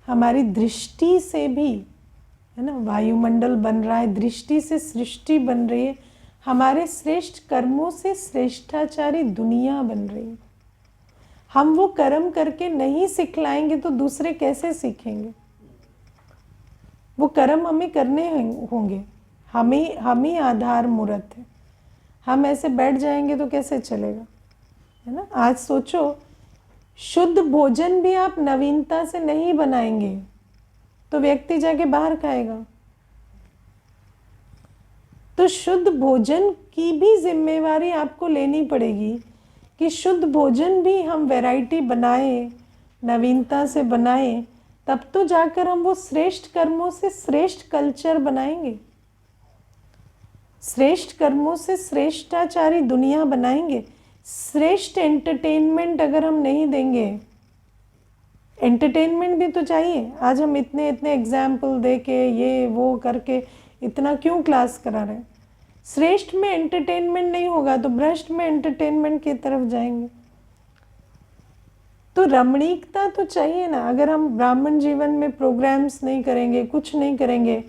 हमारी दृष्टि से भी, है ना, वायुमंडल बन रहा है, दृष्टि से सृष्टि बन रही है, हमारे श्रेष्ठ कर्मों से श्रेष्ठाचारी दुनिया बन रही है। हम वो कर्म करके नहीं सिखलाएंगे तो दूसरे कैसे सीखेंगे। वो कर्म हमें करने होंगे, हम ही आधार मूर्त है। हम ऐसे बैठ जाएंगे तो कैसे चलेगा, है ना। आज सोचो, शुद्ध भोजन भी आप नवीनता से नहीं बनाएंगे तो व्यक्ति जाके बाहर खाएगा। तो शुद्ध भोजन की भी जिम्मेवारी आपको लेनी पड़ेगी कि शुद्ध भोजन भी हम वैरायटी बनाए, नवीनता से बनाए, तब तो जाकर हम वो श्रेष्ठ कर्मों से श्रेष्ठ कल्चर बनाएंगे, श्रेष्ठ कर्मों से श्रेष्ठाचारी दुनिया बनाएंगे। श्रेष्ठ एंटरटेनमेंट अगर हम नहीं देंगे, एंटरटेनमेंट भी तो चाहिए। आज हम इतने एग्जाम्पल दे के ये वो करके इतना क्यों क्लास करा रहे हैं। श्रेष्ठ में एंटरटेनमेंट नहीं होगा तो भ्रष्ट में एंटरटेनमेंट की तरफ जाएंगे। तो रमणीकता तो चाहिए ना। अगर हम ब्राह्मण जीवन में प्रोग्राम्स नहीं करेंगे, कुछ नहीं करेंगे,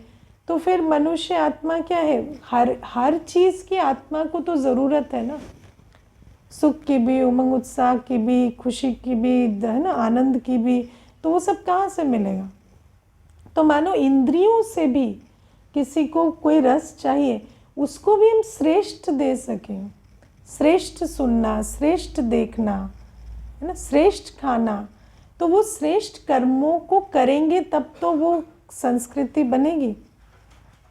तो फिर मनुष्य आत्मा क्या है, हर चीज़ की आत्मा को तो ज़रूरत है ना, सुख की भी, उमंग उत्साह की भी, खुशी की भी, है ना, आनंद की भी। तो वो सब कहाँ से मिलेगा। तो मानो इंद्रियों से भी किसी को कोई रस चाहिए, उसको भी हम श्रेष्ठ दे सकें, श्रेष्ठ सुनना, श्रेष्ठ देखना, है ना, श्रेष्ठ खाना। तो वो श्रेष्ठ कर्मों को करेंगे तब तो वो संस्कृति बनेगी,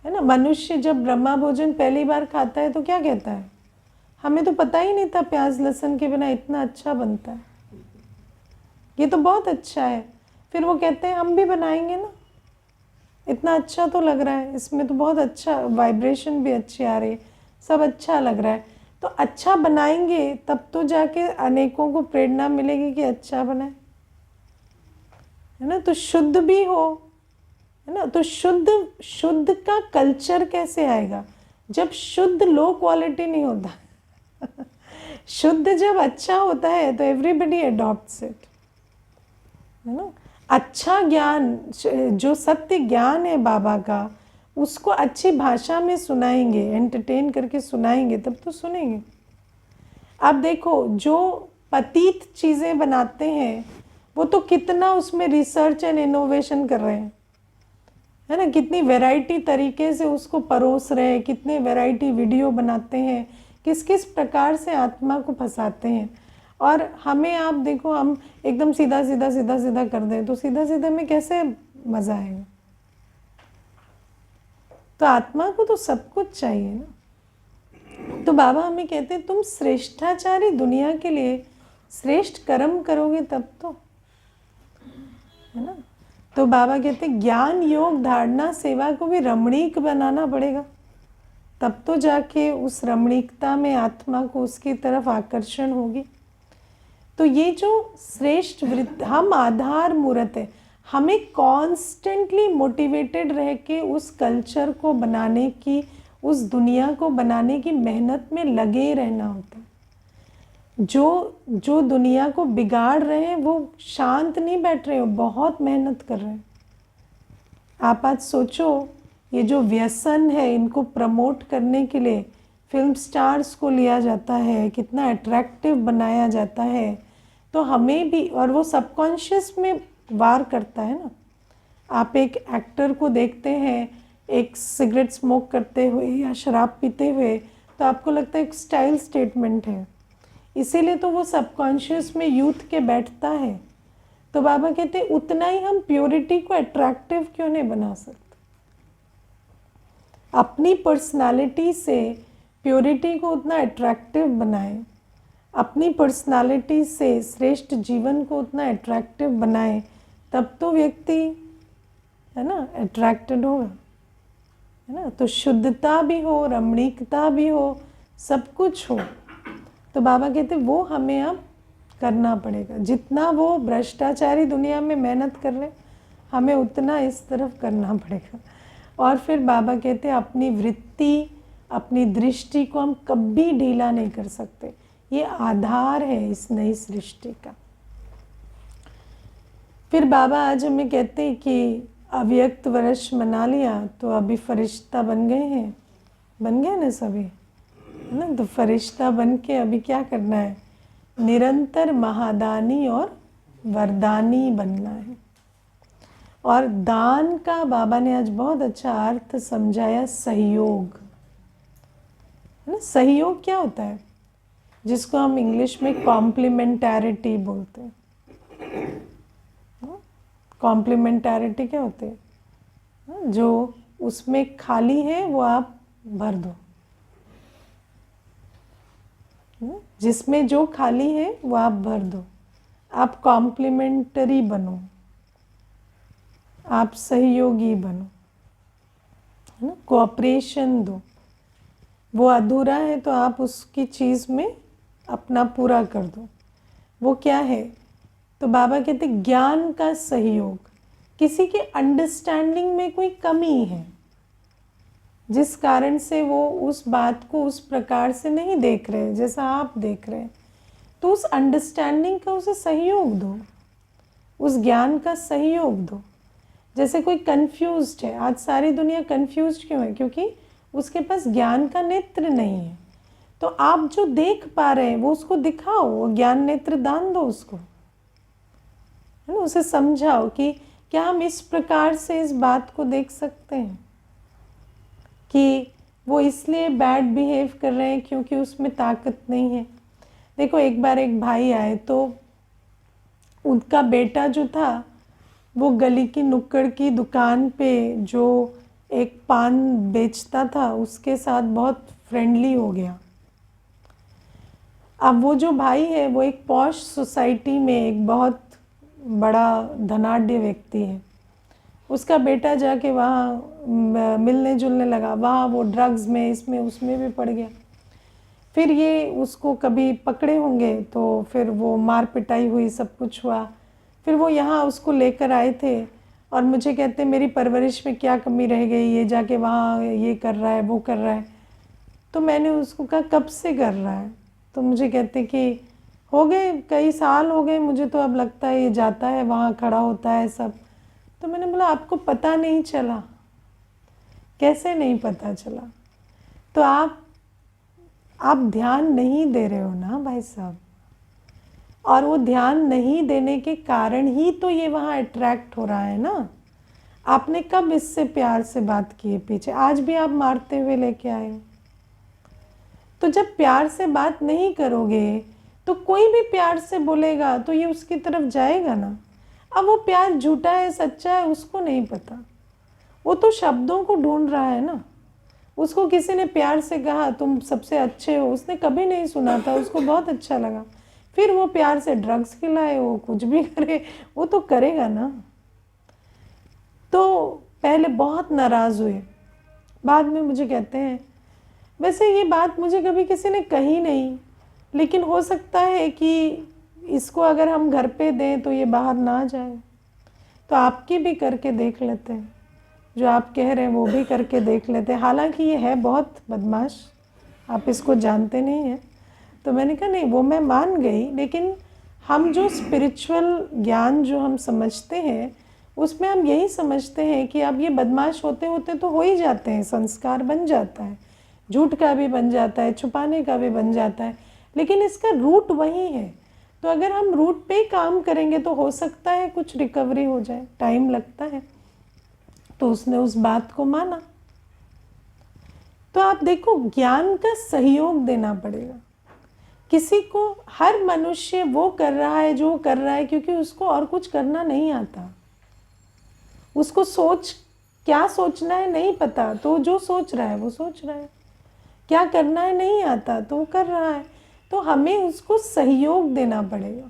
है ना। मनुष्य जब ब्रह्मा भोजन पहली बार खाता है तो क्या कहता है, हमें तो पता ही नहीं था प्याज लहसुन के बिना इतना अच्छा बनता है, ये तो बहुत अच्छा है। फिर वो कहते हैं हम भी बनाएंगे ना, इतना अच्छा तो लग रहा है, इसमें तो बहुत अच्छा वाइब्रेशन भी अच्छी आ रही है, सब अच्छा लग रहा है। तो अच्छा बनाएंगे तब तो जाके अनेकों को प्रेरणा मिलेगी कि अच्छा बनाए, है ना। तो शुद्ध भी हो, है ना। तो शुद्ध का कल्चर कैसे आएगा जब शुद्ध लो क्वालिटी नहीं होता शुद्ध जब अच्छा होता है तो एवरीबडी अडॉप्ट्स इट, है ना। अच्छा ज्ञान, जो सत्य ज्ञान है बाबा का, उसको अच्छी भाषा में सुनाएंगे, एंटरटेन करके सुनाएंगे, तब तो सुनेंगे। अब देखो, जो पतित चीज़ें बनाते हैं वो तो कितना उसमें रिसर्च एंड इनोवेशन कर रहे हैं, है ना, कितनी वैरायटी तरीके से उसको परोस रहे हैं, कितने वैरायटी वीडियो बनाते हैं, किस किस प्रकार से आत्मा को फंसाते हैं। और हमें आप देखो, हम एकदम सीधा सीधा सीधा सीधा कर दें तो सीधा सीधा में कैसे मज़ा आएगा। तो आत्मा को तो सब कुछ चाहिए ना। तो बाबा हमें कहते हैं तुम श्रेष्ठाचारी दुनिया के लिए श्रेष्ठ कर्म करोगे तब तो, है ना। तो बाबा कहते हैं ज्ञान योग धारणा सेवा को भी रमणीक बनाना पड़ेगा, तब तो जाके उस रमणीकता में आत्मा को उसकी तरफ आकर्षण होगी। तो ये जो श्रेष्ठ वृत्ति, हम आधार मूर्त है, हमें कॉन्स्टेंटली मोटिवेटेड रह के उस कल्चर को बनाने की, उस दुनिया को बनाने की मेहनत में लगे रहना होता है। जो दुनिया को बिगाड़ रहे हैं वो शांत नहीं बैठ रहे हो, बहुत मेहनत कर रहे हैं। आप आज सोचो, ये जो व्यसन है इनको प्रमोट करने के लिए फिल्म स्टार्स को लिया जाता है, कितना अट्रैक्टिव बनाया जाता है। तो हमें भी, और वो सबकॉन्शियस में वार करता है ना। आप एक एक्टर को देखते हैं एक सिगरेट स्मोक करते हुए या शराब पीते हुए, तो आपको लगता है एक स्टाइल स्टेटमेंट है, इसीलिए तो वो सबकॉन्शियस में यूथ के बैठता है। तो बाबा कहते हैं उतना ही हम प्योरिटी को अट्रैक्टिव क्यों नहीं बना सकते। अपनी पर्सनालिटी से प्योरिटी को उतना अट्रैक्टिव बनाएं, अपनी पर्सनालिटी से श्रेष्ठ जीवन को उतना अट्रैक्टिव बनाएं, तब तो व्यक्ति, है ना, अट्रैक्टेड होगा, है ना। तो शुद्धता भी हो, रमणीकता भी हो, सब कुछ हो। तो बाबा कहते वो हमें अब करना पड़ेगा। जितना वो भ्रष्टाचारी दुनिया में मेहनत कर रहे, हमें उतना इस तरफ करना पड़ेगा। और फिर बाबा कहते हैं अपनी वृत्ति, अपनी दृष्टि को हम कभी ढीला नहीं कर सकते। ये आधार है इस नई सृष्टि का। फिर बाबा आज हमें कहते हैं कि अव्यक्त वर्ष मना लिया तो अभी फरिश्ता बन गए हैं, बन गए ना सभी, है ना। तो फरिश्ता बन के अभी क्या करना है, निरंतर महादानी और वरदानी बनना है। और दान का बाबा ने आज बहुत अच्छा अर्थ समझाया, सहयोग, है ना। सहयोग क्या होता है, जिसको हम इंग्लिश में कॉम्प्लीमेंटैरिटी बोलते हैं। कॉम्प्लीमेंटैरिटी क्या होती है, जो उसमें खाली है वो आप भर दो, जिसमें जो खाली है वो आप भर दो। आप कॉम्प्लीमेंटरी बनो, आप सहयोगी बनो, है ना, कोऑपरेशन दो। वो अधूरा है तो आप उसकी चीज़ में अपना पूरा कर दो। वो क्या है, तो बाबा कहते ज्ञान का सहयोग। किसी के अंडरस्टैंडिंग में कोई कमी है जिस कारण से वो उस बात को उस प्रकार से नहीं देख रहे जैसा आप देख रहे हैं, तो उस अंडरस्टैंडिंग का उसे सहयोग दो, उस ज्ञान का सहयोग दो। जैसे कोई कंफ्यूज्ड है, आज सारी दुनिया कंफ्यूज्ड क्यों है, क्योंकि उसके पास ज्ञान का नेत्र नहीं है। तो आप जो देख पा रहे हैं वो उसको दिखाओ, वो ज्ञान नेत्र दान दो उसको, है ना। उसे समझाओ कि क्या हम इस प्रकार से इस बात को देख सकते हैं कि वो इसलिए बैड बिहेव कर रहे हैं क्योंकि उसमें ताकत नहीं है। देखो, एक बार एक भाई आए तो उनका बेटा जो था वो गली की नुक्कड़ की दुकान पे जो एक पान बेचता था उसके साथ बहुत फ्रेंडली हो गया। अब वो जो भाई है वो एक पॉश सोसाइटी में एक बहुत बड़ा धनाढ्य व्यक्ति है। उसका बेटा जाके वहाँ मिलने जुलने लगा, वहाँ वो ड्रग्स में इसमें उसमें भी पड़ गया। फिर ये उसको कभी पकड़े होंगे तो फिर वो मार पिटाई हुई, सब कुछ हुआ। फिर वो यहाँ उसको लेकर आए थे और मुझे कहते मेरी परवरिश में क्या कमी रह गई, ये जाके वहाँ ये कर रहा है वो कर रहा है। तो मैंने उसको कहा कब से कर रहा है, तो मुझे कहते कि हो गए कई साल हो गए, मुझे तो अब लगता है ये जाता है वहाँ खड़ा होता है सब। तो मैंने बोला आपको पता नहीं चला? कैसे नहीं पता चला? तो आप ध्यान नहीं दे रहे हो ना भाई साहब, और वो ध्यान नहीं देने के कारण ही तो ये वहाँ अट्रैक्ट हो रहा है ना। आपने कब इससे प्यार से बात की है पीछे? आज भी आप मारते हुए लेके आए हो। तो जब प्यार से बात नहीं करोगे तो कोई भी प्यार से बोलेगा तो ये उसकी तरफ जाएगा ना। अब वो प्यार झूठा है सच्चा है उसको नहीं पता, वो तो शब्दों को ढूंढ रहा है ना। उसको किसी ने प्यार से कहा तुम सबसे अच्छे हो, उसने कभी नहीं सुना था, उसको बहुत अच्छा लगा, फिर वो प्यार से ड्रग्स खिलाए, वो कुछ भी करे, वो तो करेगा ना। तो पहले बहुत नाराज़ हुए, बाद में मुझे कहते हैं, वैसे ये बात मुझे कभी किसी ने कही नहीं, लेकिन हो सकता है कि इसको अगर हम घर पे दें तो ये बाहर ना जाए, तो आपकी भी करके देख लेते हैं, जो आप कह रहे हैं वो भी करके देख लेते हैं। हालांकि ये है बहुत बदमाश, आप इसको जानते नहीं हैं। तो मैंने कहा नहीं, वो मैं मान गई, लेकिन हम जो स्पिरिचुअल ज्ञान जो हम समझते हैं उसमें हम यही समझते हैं कि अब ये बदमाश होते होते तो हो ही जाते हैं, संस्कार बन जाता है, झूठ का भी बन जाता है, छुपाने का भी बन जाता है, लेकिन इसका रूट वही है। तो अगर हम रूट पे ही काम करेंगे तो हो सकता है कुछ रिकवरी हो जाए, टाइम लगता है। तो उसने उस बात को माना। तो आप देखो, ज्ञान का सहयोग देना पड़ेगा किसी को। हर मनुष्य वो कर रहा है जो कर रहा है क्योंकि उसको और कुछ करना नहीं आता। उसको क्या सोचना है नहीं पता, तो जो सोच रहा है वो सोच रहा है। क्या करना है नहीं आता तो वो कर रहा है। तो हमें उसको सहयोग देना पड़ेगा।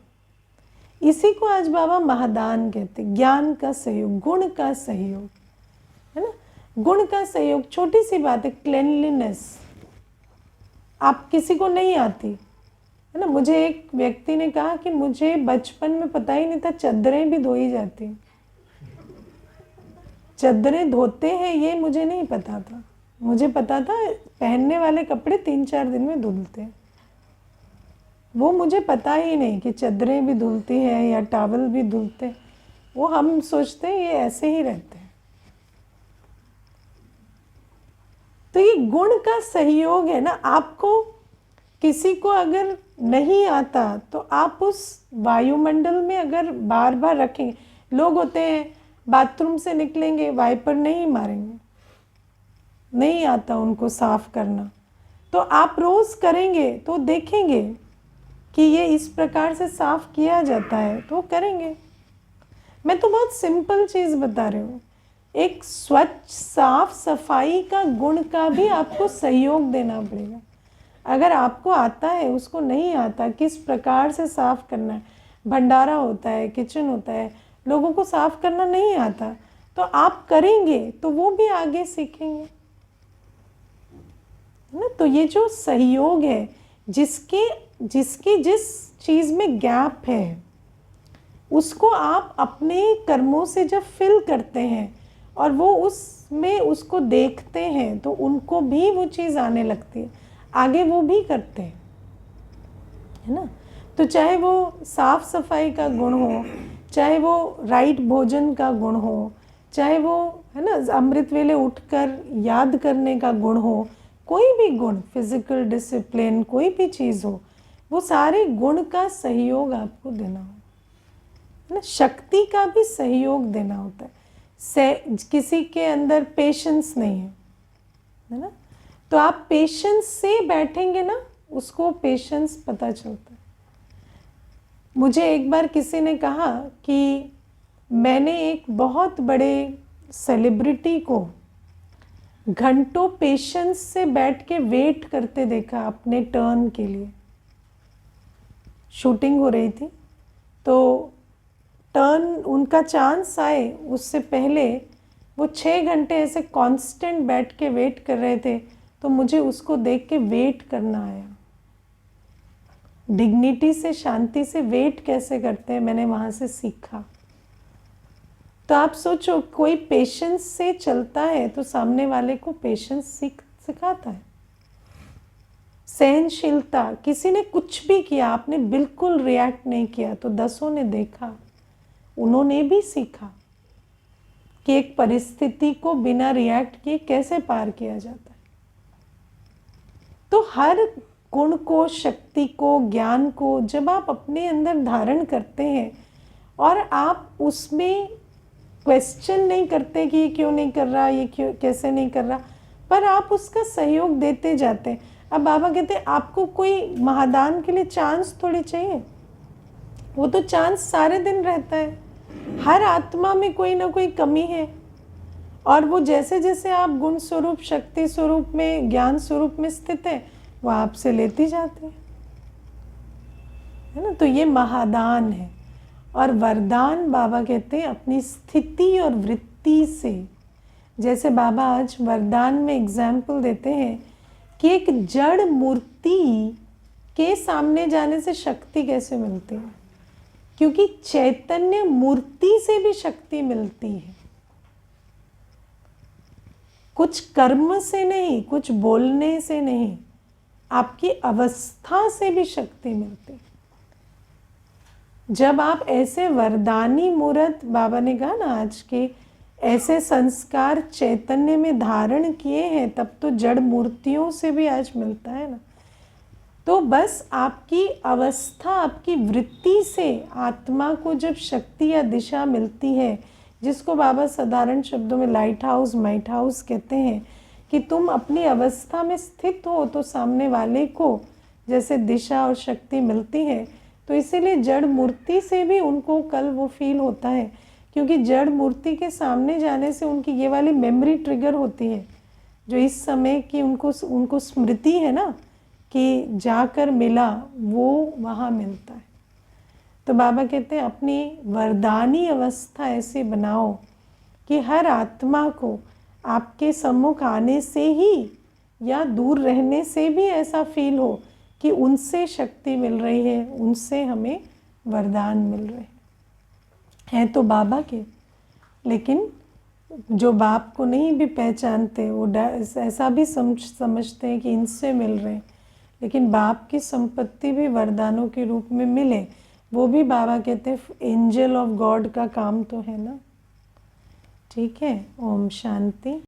इसी को आज बाबा महादान कहते, ज्ञान का सहयोग, गुण का सहयोग, है ना। गुण का सहयोग छोटी सी बात है, क्लेनलीनेस आप किसी को नहीं आती है ना। मुझे एक व्यक्ति ने कहा कि मुझे बचपन में पता ही नहीं था चादरें भी धोई जाती, चादरें धोते हैं ये मुझे नहीं पता था। मुझे पता था पहनने वाले कपड़े 3-4 दिन में धुलते हैं, वो मुझे पता ही नहीं कि चादरें भी धुलती हैं या टॉवल भी धुलते हैं। वो हम सोचते हैं ये ऐसे ही रहते हैं। तो ये गुण का सहयोग है ना। आपको किसी को अगर नहीं आता तो आप उस वायुमंडल में अगर बार बार रखेंगे, लोग होते हैं बाथरूम से निकलेंगे वाइपर नहीं मारेंगे, नहीं आता उनको साफ करना, तो आप रोज़ करेंगे तो देखेंगे कि ये इस प्रकार से साफ किया जाता है तो करेंगे। मैं तो बहुत सिंपल चीज़ बता रही हूँ। एक स्वच्छ साफ सफाई का गुण का भी आपको सहयोग देना पड़ेगा। अगर आपको आता है, उसको नहीं आता किस प्रकार से साफ करना है, भंडारा होता है, किचन होता है, लोगों को साफ करना नहीं आता, तो आप करेंगे तो वो भी आगे सीखेंगे ना। तो ये जो सहयोग है, जिसकी जिस चीज़ में गैप है उसको आप अपने कर्मों से जब फिल करते हैं और वो उसमें उसको देखते हैं तो उनको भी वो चीज़ आने लगती है, आगे वो भी करते हैं, है ना। तो चाहे वो साफ सफाई का गुण हो, चाहे वो राइट भोजन का गुण हो, चाहे वो है ना अमृत वेले उठकर याद करने का गुण हो, कोई भी गुण, फिजिकल डिसिप्लिन, कोई भी चीज़ हो, वो सारे गुण का सहयोग आपको देना हो, है ना। शक्ति का भी सहयोग देना होता है। किसी के अंदर पेशेंस नहीं है ना, तो आप पेशेंस से बैठेंगे ना, उसको पेशेंस पता चलता है। मुझे एक बार किसी ने कहा कि मैंने एक बहुत बड़े सेलिब्रिटी को घंटों पेशेंस से बैठ के वेट करते देखा अपने टर्न के लिए। शूटिंग हो रही थी तो टर्न उनका चांस आए उससे पहले वो 6 घंटे ऐसे कांस्टेंट बैठ के वेट कर रहे थे। तो मुझे उसको देख के वेट करना आया। डिग्निटी से, शांति से वेट कैसे करते हैं मैंने वहाँ से सीखा। तो आप सोचो, कोई पेशेंस से चलता है तो सामने वाले को पेशेंस सिखाता है। सहनशीलता, किसी ने कुछ भी किया, आपने बिल्कुल रिएक्ट नहीं किया तो 10 ने देखा, उन्होंने भी सीखा। कि एक परिस्थिति को बिना रिएक्ट किए कैसे पार किया जाता है। तो हर गुण को, शक्ति को, ज्ञान को जब आप अपने अंदर धारण करते हैं और आप उसमें क्वेश्चन नहीं करते कि ये क्यों नहीं कर रहा, ये क्यों, कैसे नहीं कर रहा, पर आप उसका सहयोग देते जाते हैं। अब बाबा कहते हैं आपको कोई महादान के लिए चांस थोड़ी चाहिए, वो तो चांस सारे दिन रहता है। हर आत्मा में कोई ना कोई कमी है और वो जैसे जैसे आप गुण स्वरूप, शक्ति स्वरूप में, ज्ञान स्वरूप में स्थित है, वो आपसे लेती जाती है ना। तो ये महादान है। और वरदान बाबा कहते हैं अपनी स्थिति और वृत्ति से। जैसे बाबा आज वरदान में एग्जाम्पल देते हैं कि एक जड़ मूर्ति के सामने जाने से शक्ति कैसे मिलती है, क्योंकि चैतन्य मूर्ति से भी शक्ति मिलती है। कुछ कर्म से नहीं, कुछ बोलने से नहीं, आपकी अवस्था से भी शक्ति मिलती है। जब आप ऐसे वरदानी मूर्त, बाबा ने कहा ना आज के, ऐसे संस्कार चैतन्य में धारण किए हैं, तब तो जड़ मूर्तियों से भी आज मिलता है ना। तो बस आपकी अवस्था, आपकी वृत्ति से आत्मा को जब शक्ति या दिशा मिलती है, जिसको बाबा साधारण शब्दों में लाइट हाउस, माइट हाउस कहते हैं, कि तुम अपनी अवस्था में स्थित हो तो सामने वाले को जैसे दिशा और शक्ति मिलती है। तो इसीलिए जड़ मूर्ति से भी उनको कल वो फील होता है, क्योंकि जड़ मूर्ति के सामने जाने से उनकी ये वाली मेमोरी ट्रिगर होती है, जो इस समय की उनको स्मृति है ना कि जाकर मिला, वो वहाँ मिलता है। तो बाबा कहते हैं अपनी वरदानी अवस्था ऐसे बनाओ कि हर आत्मा को आपके सम्मुख आने से ही या दूर रहने से भी ऐसा फील हो कि उनसे शक्ति मिल रही है, उनसे हमें वरदान मिल रहे हैं तो बाबा के। लेकिन जो बाप को नहीं भी पहचानते, वो ऐसा भी समझते हैं कि इनसे मिल रहे हैं, लेकिन बाप की संपत्ति भी वरदानों के रूप में मिले, वो भी बाबा कहते हैं एंजल ऑफ गॉड का काम तो है ना। ठीक है, ओम शांति।